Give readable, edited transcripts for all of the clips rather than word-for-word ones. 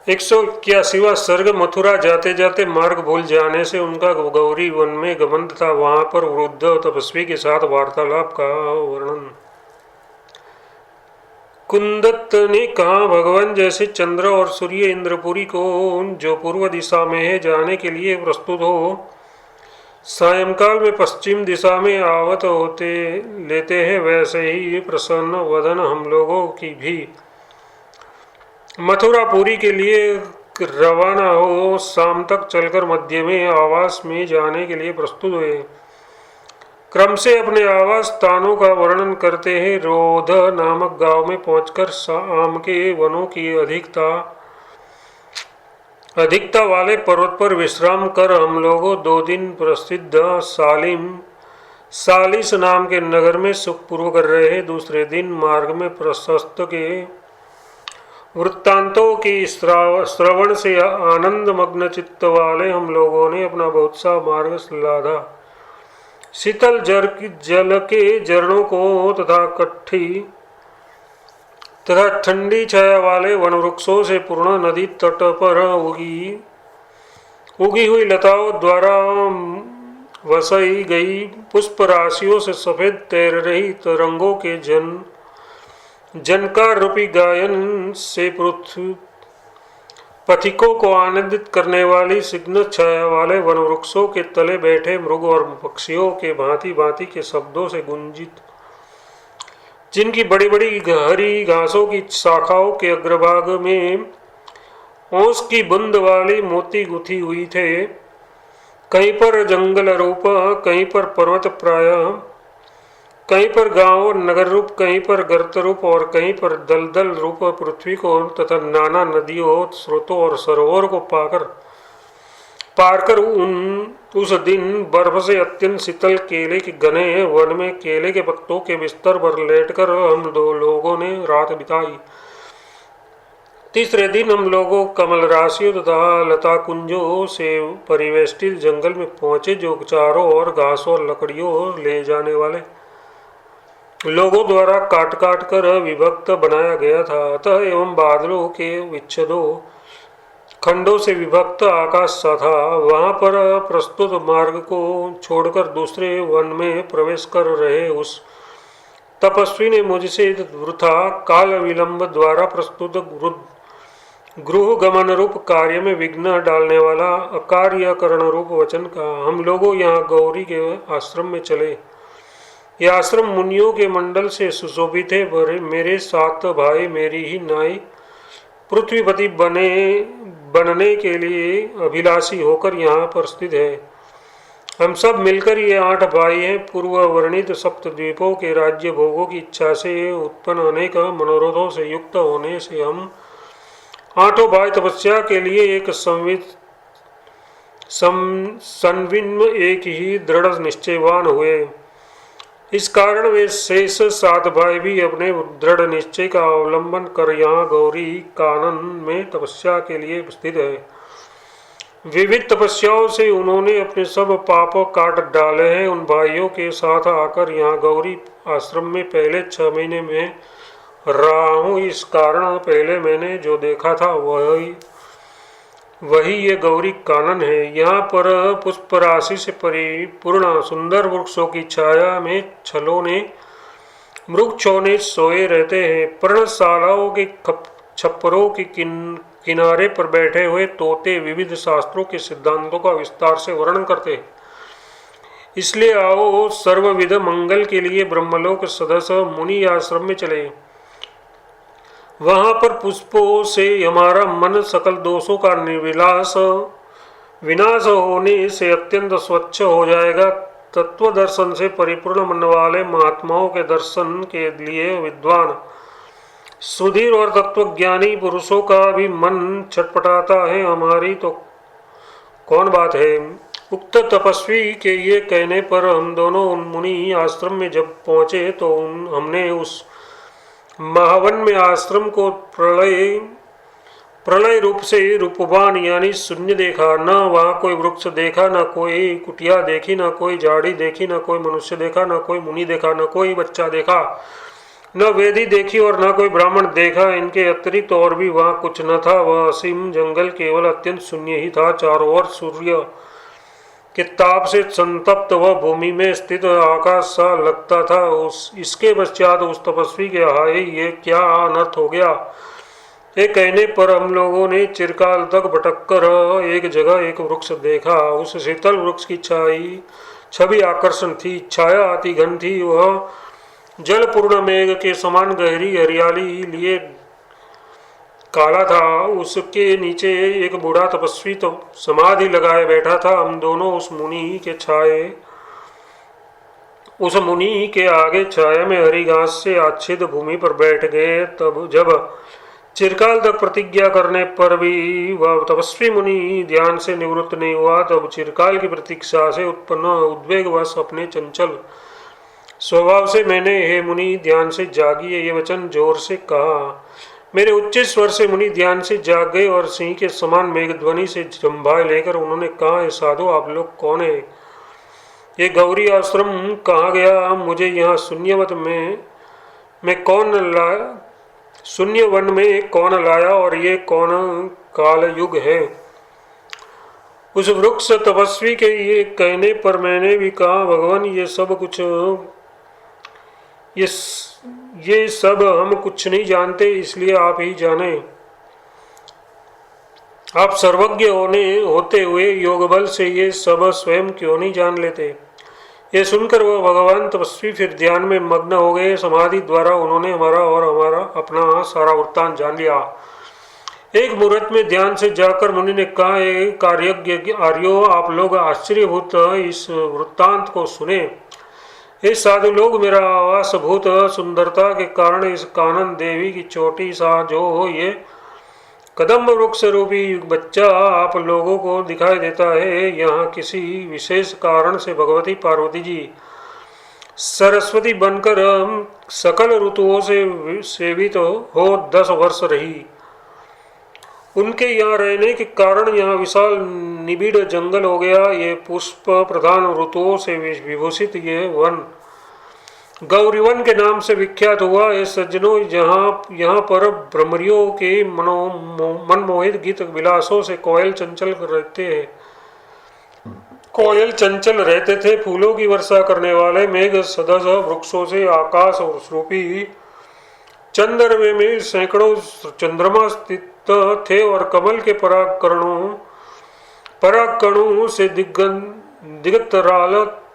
181वां सर्ग। मथुरा जाते जाते मार्ग भूल जाने से उनका गौरी वन में गमन था। वहां पर वृद्ध तपस्वी के साथ वार्तालाप का वर्णन। कुंदत्त ने कहा, भगवान जैसे चंद्र और सूर्य इंद्रपुरी को जो पूर्व दिशा में है जाने के लिए प्रस्तुत हो, सायंकाल में पश्चिम दिशा में आवत होते लेते हैं, वैसे ही प्रसन्न वदन हम लोगों की भी मथुरापुरी के लिए रवाना हो शाम तक चलकर मध्य में आवास में जाने के लिए प्रस्तुत हुए। क्रम से अपने आवास स्थानों का वर्णन करते हैं। रोध नामक गांव में पहुंचकर आम के वनों की अधिकता वाले पर्वत पर विश्राम कर हम लोगों 2 दिन प्रसिद्ध सालिस नाम के नगर में सुखपूर्वक कर रहे हैं। दूसरे दिन मार्ग में प्रशस्त के वृत्तांतों की श्रवण से आनंद मग्न चित्त वाले हम लोगों ने अपना बहुत सा मार्ग लाधा। शीतल जल के झरनों को तथा ठंडी छाया वाले वन वृक्षों से पूर्ण नदी तट पर उगी हुई लताओं द्वारा वसाई गई पुष्प राशियों से सफेद तैर रही तरंगों के जनकार रूपी गायन से पथिकों को आनंदित करने वाली सिग्न छाया वाले वन वृक्षों के तले बैठे मृग और पक्षियों के भांति भांति के शब्दों से गुंजित, जिनकी बड़ी बड़ी हरी घासों की शाखाओं के अग्रभाग में ओस की बूंद वाली मोती गुथी हुई थे। कहीं पर जंगल रूप, कहीं पर पर्वत प्राय, कहीं पर गांव नगर रूप, कहीं पर गर्त रूप और कहीं पर दलदल रूप पृथ्वी को तथा नाना नदियों, स्रोतों और सरोवर को पार कर उस दिन बर्फ से अत्यंत शीतल केले के घने वन में केले के पत्तों के बिस्तर पर लेटकर हम 2 लोगों ने रात बिताई। तीसरे दिन हम लोगों कमल राशियों तथा लता कुंजों से परिवेष्टित जंगल में पहुंचे, जो चारों ओर घास और लकड़ियों ले जाने वाले लोगों द्वारा काट काट कर विभक्त बनाया गया था। अतः एवं बादलों के विच्छेदों खंडों से विभक्त आकाश सा था। वहां पर प्रस्तुत मार्ग को छोड़कर दूसरे वन में प्रवेश कर रहे उस तपस्वी ने मुझसे वृथा काल विलंब द्वारा प्रस्तुत गृह गमन रूप कार्य में विघ्न डालने वाला अकार्यकरण रूप वचन का। हम लोगों यहाँ गौरी के आश्रम में चले। यह आश्रम मुनियों के मंडल से सुशोभित है। मेरे 7 भाई मेरी ही नाई पृथ्वीपति बनने के लिए अभिलाषी होकर यहाँ पर स्थित है। हम सब मिलकर ये 8 भाई हैं। पूर्व वर्णित सप्तद्वीपों के राज्य भोगों की इच्छा से उत्पन्न अनेक मनोरथों से युक्त होने से हम 8 भाई तपस्या के लिए एक संविन्न एक ही दृढ़ निश्चयवान हुए। इस कारण वे शेष 7 भाई भी अपने दृढ़ निश्चय का अवलंबन कर यहाँ गौरी कानन में तपस्या के लिए स्थित है। विविध तपस्याओं से उन्होंने अपने सब पाप काट डाले हैं। उन भाइयों के साथ आकर यहाँ गौरी आश्रम में पहले 6 महीने में रहा हूँ। इस कारण पहले मैंने जो देखा था वही ये गौरी कानन है। यहाँ पर पुष्प राशि से परिपूर्ण सुंदर वृक्षों की छाया में मृगछोने सोए रहते हैं। पर्णशालाओं के छप्परों के किनारे पर बैठे हुए तोते विविध शास्त्रों के सिद्धांतों का विस्तार से वर्णन करते हैं। इसलिए आओ सर्वविध मंगल के लिए ब्रह्मलोक सदस्य मुनि आश्रम में चले। वहां पर पुष्पों से हमारा मन सकल दोषों का विनाश होने से अत्यंत स्वच्छ हो जाएगा। तत्व दर्शन से परिपूर्ण मन वाले महात्माओं के दर्शन के लिए विद्वान सुधीर और तत्वज्ञानी पुरुषों का भी मन छटपटाता है। हमारी तो कौन बात है। उक्त तपस्वी के ये कहने पर हम दोनों उन मुनि आश्रम में जब पहुंचे तो हमने उस महावन में आश्रम को प्रलय रूप से रूपवान यानी शून्य देखा। न वहाँ कोई वृक्ष देखा, न कोई कुटिया देखी, न कोई झाड़ी देखी, न कोई मनुष्य देखा, न कोई मुनि देखा, न कोई बच्चा देखा। न वेदी देखी और न कोई ब्राह्मण देखा। इनके अतिरिक्त और भी वहाँ कुछ न था। वह असीम जंगल केवल अत्यंत शून्य ही था। चारों ओर सूर्य के ताप से संतप्त वह भूमि में स्थित आकाश सा लगता था। इसके पश्चात उस तपस्वी के हाय ये क्या अनर्थ हो गया। एक कहने पर हम लोगों ने चिरकाल तक भटक कर एक जगह एक वृक्ष देखा। उस शीतल वृक्ष की छवि आकर्षण थी। छाया अति घन थी। वह जलपूर्ण मेघ के समान गहरी हरियाली लिए काला था। उसके नीचे एक बूढ़ा तपस्वी तो समाधि लगाए बैठा था। हम दोनों उस मुनि के आगे छाया में हरी घास से आच्छादित भूमि पर बैठ गए। तब जब चिरकाल तक प्रतिज्ञा करने पर भी वह तपस्वी मुनि ध्यान से निवृत्त नहीं हुआ, तब चिरकाल की प्रतीक्षा से उत्पन्न उद्वेगवश अपने चंचल स्वभाव से मैंने, हे मुनि ध्यान से जागिए, ये वचन जोर से कहा। मेरे उच्च स्वर से मुनि ध्यान से जाग गए और सिंह के समान मेघध्वनि से जंभाए लेकर उन्होंने कहा, हे साधु आप लोग कौन है? ये गौरी आश्रम कहाँ गया? मुझे यहाँ शून्य वन में कौन लाया और ये कौन काल युग है? उस वृक्ष तपस्वी के ये कहने पर मैंने भी कहा, भगवान ये सब हम कुछ नहीं जानते, इसलिए आप ही जाने। आप सर्वज्ञ होते हुए योग बल से ये सब स्वयं क्यों नहीं जान लेते? ये सुनकर वह भगवान तपस्वी फिर ध्यान में मग्न हो गए। समाधि द्वारा उन्होंने हमारा अपना सारा वृत्तांत जान लिया। एक मुहूर्त में ध्यान से जाकर मुनि ने कहा, कार्यज्ञ आर्यो आप लोग आश्चर्यभूत इस वृत्तांत को सुने। ये साधु लोग मेरा आवासभूत सुंदरता के कारण इस कानन देवी की चोटी सा जो ये कदम्ब वृक्ष रूपी बच्चा आप लोगों को दिखाई देता है, यहाँ किसी विशेष कारण से भगवती पार्वती जी सरस्वती बनकर सकल ऋतुओं से सेवित हो 10 वर्ष रही। उनके यहाँ रहने के कारण यहाँ विशाल निबिड़ जंगल हो गया। ये पुष्प प्रधान ऋतुओं से विभूषित ये वन गौरीवन के नाम से विख्यात हुआ। ये सज्जनों यहाँ पर भ्रमरियों के मनमोहित गीत विलासों से कोयल चंचल रहते थे। फूलों की वर्षा करने वाले मेघ सदस वृक्षों से आकाश और रूपी चंद्रमे में सैकड़ों चंद्रमा स्थित थे और कमल के पराग कणों से दिगंतराल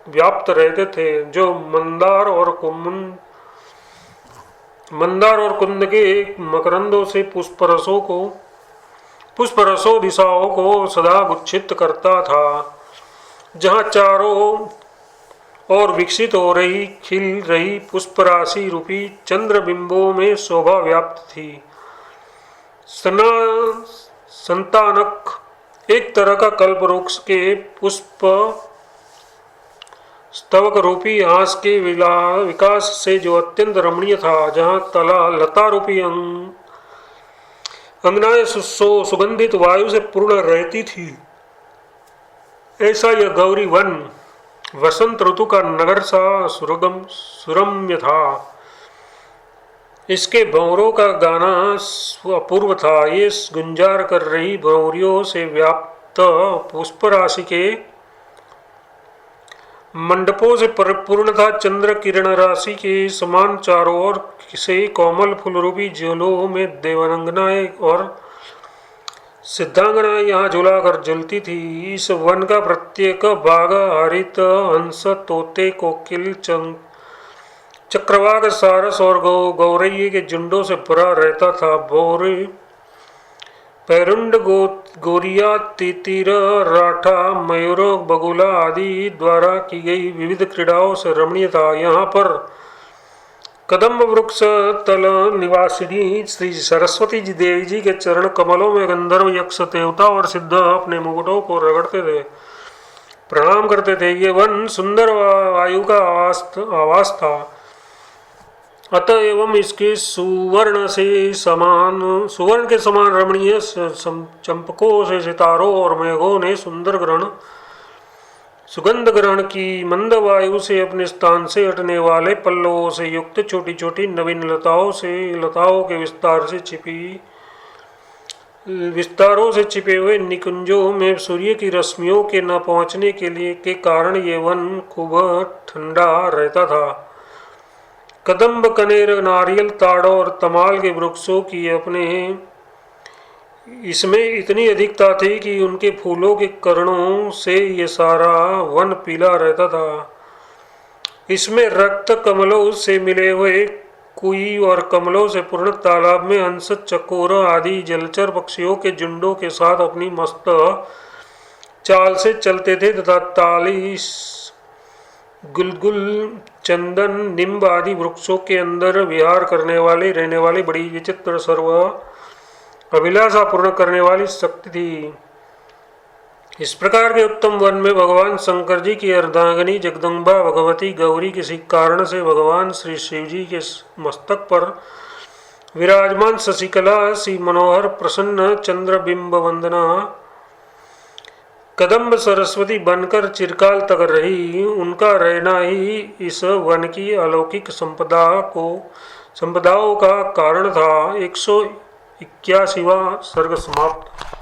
व्याप्त रहते थे, जो मंदार और कुंद के मकरंदों से पुष्परसों दिशाओं को सदा गुच्छित करता था। जहाँ चारों और विकसित हो रही खिल रही पुष्पराशि रूपी चंद्रबिंबों में शोभा व्याप्त थी। संतानक एक तरह का कल्पवृक्ष के पुष्प स्तवक रूपी हास के विकास से जो अत्यंत रमणीय था, जहाँ लता रूपी अंगनाएं सुगंधित वायु से पूर्ण रहती थी, ऐसा यह गौरी वन वसंत ऋतु का नगर सा सुरम्य था। इसके भंवरों का गाना अपूर्व था। ये गुंजार कर रही भंवरियों से व्याप्त पुष्प राशि के मंडपों से पूर्ण था। चंद्र किरण राशि के समान चारों ओर से कोमल फूल रूपी ज्वलों में देवांगनाएं और सिद्धांगनाएं यहाँ झुला कर जलती थी। इस वन का प्रत्येक भाग हरित हंस, तोते, कोकिल, चक्रवाक, सारस और गौरैये के झुंडों से भरा रहता था। भौरे, पैरुंड, गोरिया, तितिर, राठा, मयूर, बगुला आदि द्वारा की गई विविध क्रीड़ाओं से रमणीय था। यहाँ पर कदम्ब वृक्ष तल निवासिनी श्री सरस्वती जी देवी जी के चरण कमलों में गंधर्व, यक्ष, देवता और सिद्ध अपने मुकुटों को रगड़ते थे, प्रणाम करते थे। ये वन सुंदर वायु का आवास था। अतएव इसके सुवर्ण के समान रमणीय चंपकों से सितारों और मेघों ने सुगंध ग्रहण की मंद वायु से अपने स्थान से हटने वाले पल्लवों से युक्त छोटी छोटी नवीन लताओं के विस्तारों से छिपे हुए निकुंजों में सूर्य की रश्मियों के न पहुंचने के कारण ये वन खूब ठंडा रहता था। कदम्ब, कनेर, नारियल, ताड़ और तमाल के वृक्षों की अपने इसमें इतनी अधिकता थी कि उनके फूलों के किरणों से ये सारा वन पीला रहता था। इसमें रक्त कमलों से मिले हुए कुई और कमलों से पूर्ण तालाब में हंस, चकोर आदि जलचर पक्षियों के झुंडों के साथ अपनी मस्त चाल से चलते थे तथा तालीस, गुलगुल, चंदन, निम्ब आदि वृक्षों के अंदर विहार रहने वाली बड़ी विचित्र सर्व अभिलाषा पूर्ण करने वाली शक्ति थी। इस प्रकार के उत्तम वन में भगवान शंकर जी की अर्धांगिनी जगदम्बा भगवती गौरी किसी कारण से भगवान श्री शिव जी के मस्तक पर विराजमान शशिकला सी मनोहर प्रसन्न चंद्रबिंब वंदना कदम्ब सरस्वती बनकर चिरकाल तक रही। उनका रहना ही इस वन की अलौकिक संपदाओं का कारण था। 181वां सर्ग समाप्त।